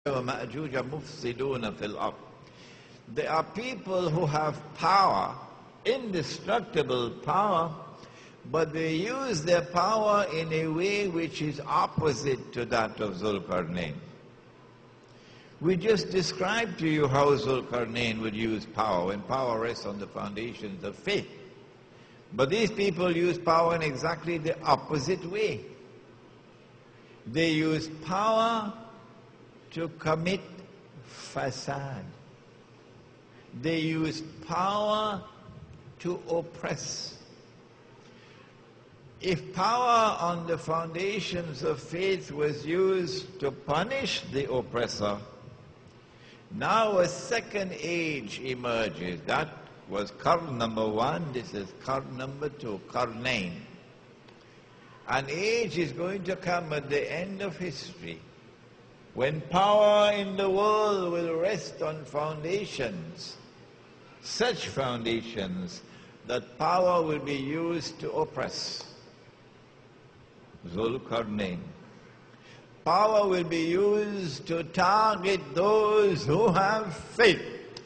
وَمَأْجُوجَ مُفْسِدُونَ فِي الْأَرْضِ. There are people who have power, indestructible power, but they use their power in a way which is opposite to that of Zulkarnain. We just described to you how Zulkarnain would use power, when power rests on the foundations of faith. But these people use power in exactly the opposite way. They use power to commit fasad. They use power to oppress. If power on the foundations of faith was used to punish the oppressor, now a second age emerges. That was Qarn number 1, this is Qarn number 2, Qarnain. An age is going to come at the end of history when power in the world will rest on foundations, such foundations that power will be used to oppress. Zulkarnain. Power will be used to target those who have faith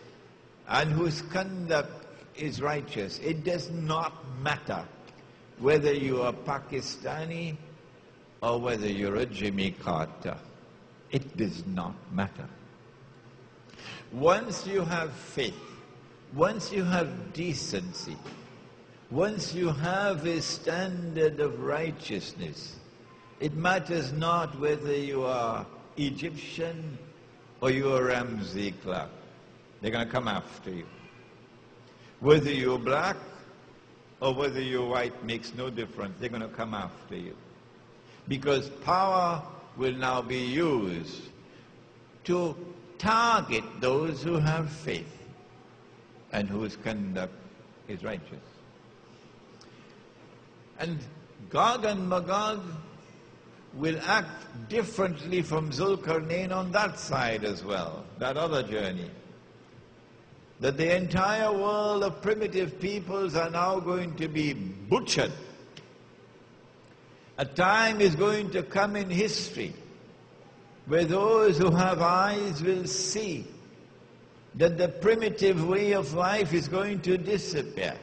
and whose conduct is righteous. It does not matter whether you are Pakistani or whether you're a Jimmy Carter. It does not matter. Once you have faith, once you have decency, once you have a standard of righteousness, it matters not whether you are Egyptian or you are Ramsey Clark. They're going to come after you. Whether you're black or whether you're white makes no difference. They're going to come after you. Because power will now be used to target those who have faith and whose conduct is righteous. And Gog and Magog will act differently from Zulkarnain on that side as well, that other journey. That the entire world of primitive peoples are now going to be butchered. A time is going to come in history where those who have eyes will see that the primitive way of life is going to disappear.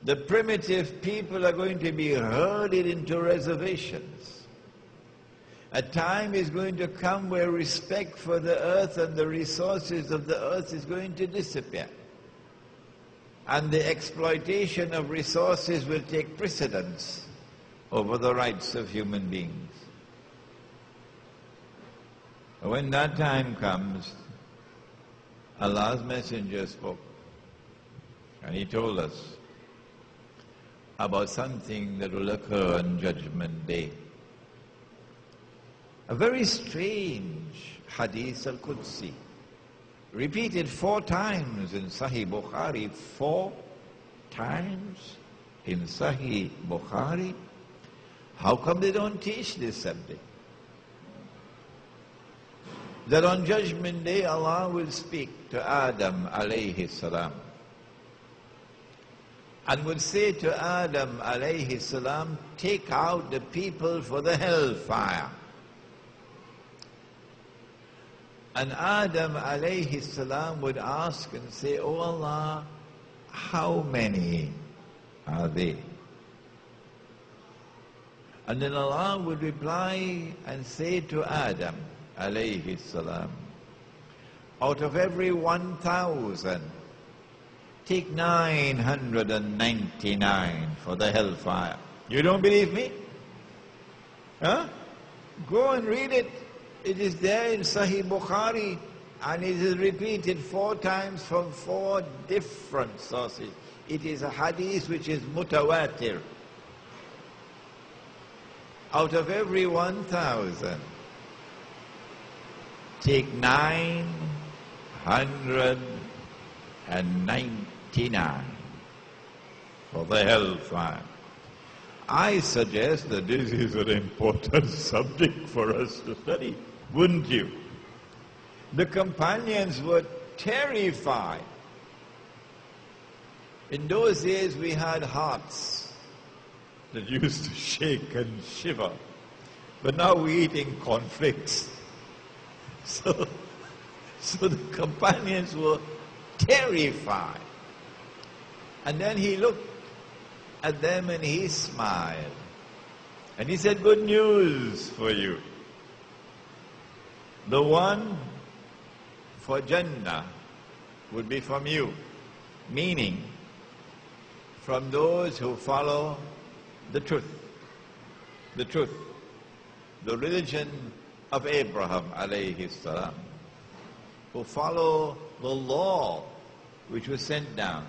The primitive people are going to be herded into reservations. A time is going to come where respect for the earth and the resources of the earth is going to disappear. And the exploitation of resources will take precedence over the rights of human beings. When that time comes, Allah's Messenger spoke, and he told us about something that will occur on Judgment Day. A very strange hadith al-Qudsi, repeated 4 times in Sahih Bukhari, 4 times in Sahih Bukhari. How come they don't teach this subject? That on Judgment Day Allah will speak to Adam alayhi salam and would say to Adam alayhi salam, take out the people for the hellfire. And Adam alayhi salam would ask and say, oh Allah, how many are they? And then Allah would reply and say to Adam alayhi salam, out of every 1,000, take 999 for the hellfire. You don't believe me? Huh? Go and read it. It is there in Sahih Bukhari, and it is repeated 4 times from 4 different sources. It is a hadith which is mutawatir. Out of every 1,000, take 999 for the hellfire. I suggest that this is an important subject for us to study, wouldn't you? The companions were terrified. In those days we had hearts that used to shake and shiver. But now we're eating cornflakes. So, so the companions were terrified. And then he looked at them and he smiled. And he said, good news for you. The one for Jannah would be from you. Meaning, from those who follow the truth. The truth. The religion of Abraham alayhi salam. Who follow the law which was sent down.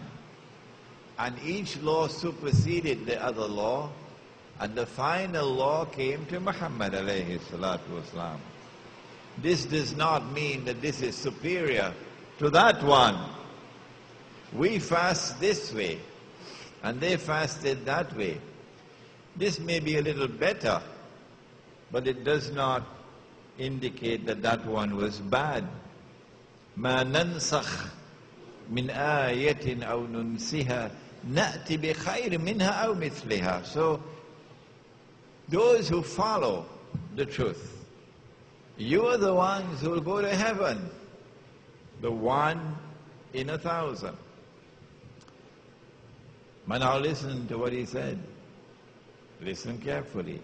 And each law superseded the other law. And the final law came to Muhammad alayhi salatu wasalam. This does not mean that this is superior to that one. We fast this way, and they fasted that way. This may be a little better, but it does not indicate that that one was bad. مَا نَنْسَخْ مِنْ آيَةٍ أَوْ نُنْسِهَا نَأْتِ بِخَيْرٍ مِنْهَا أَوْ مِثْلِهَا. So, those who follow the truth, you are the ones who will go to heaven, the 1 in 1,000. But now listen to what he said. Listen carefully.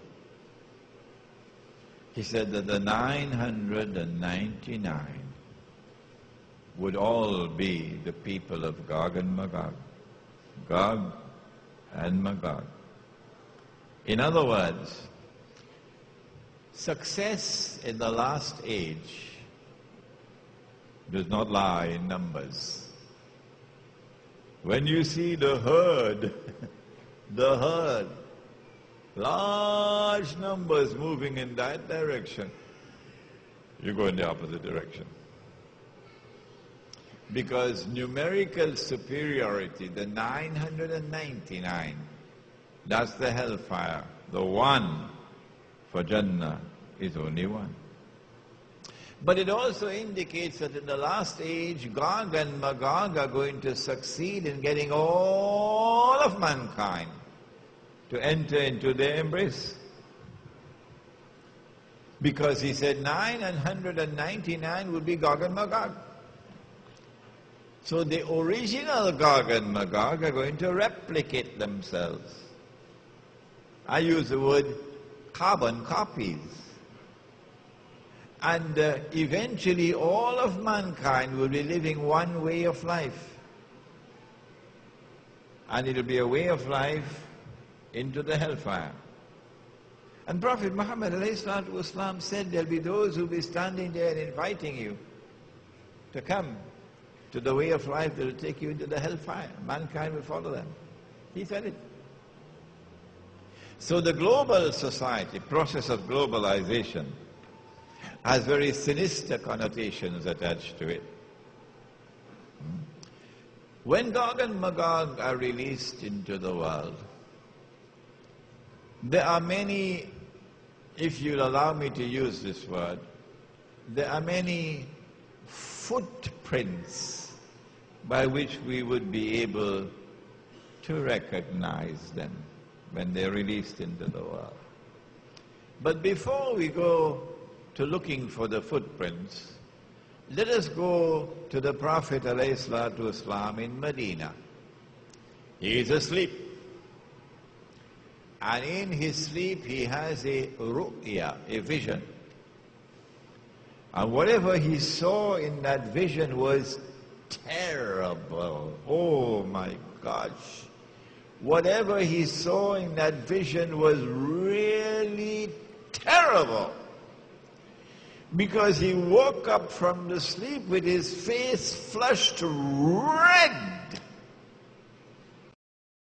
He said that the 999 would all be the people of Gog and Magog. Gog and Magog. In other words, success in the last age does not lie in numbers. When you see the herd, large numbers moving in that direction, you go in the opposite direction. Because numerical superiority, the 999, that's the hellfire. The 1 for Jannah is only 1. But it also indicates that in the last age, Gog and Magog are going to succeed in getting all of mankind to enter into their embrace. Because he said 999 will be Gog and Magog. So the original Gog and Magog are going to replicate themselves. I use the word carbon copies. And eventually all of mankind will be living one way of life. And it will be a way of life into the hellfire. And Prophet Muhammad ﷺ said there will be those who will be standing there and inviting you to come to the way of life that will take you into the hellfire. Mankind will follow them. He said it. So the global society, process of globalization, has very sinister connotations attached to it. When Gog and Magog are released into the world, there are many, if you'll allow me to use this word, there are many footprints by which we would be able to recognize them when they're released into the world. But before we go to looking for the footprints, let us go to the Prophet ﷺ in Medina. He is asleep. And in his sleep he has a ru'ya, a vision. And whatever he saw in that vision was terrible. Oh my gosh. Whatever he saw in that vision was really terrible. Because he woke up from the sleep with his face flushed red.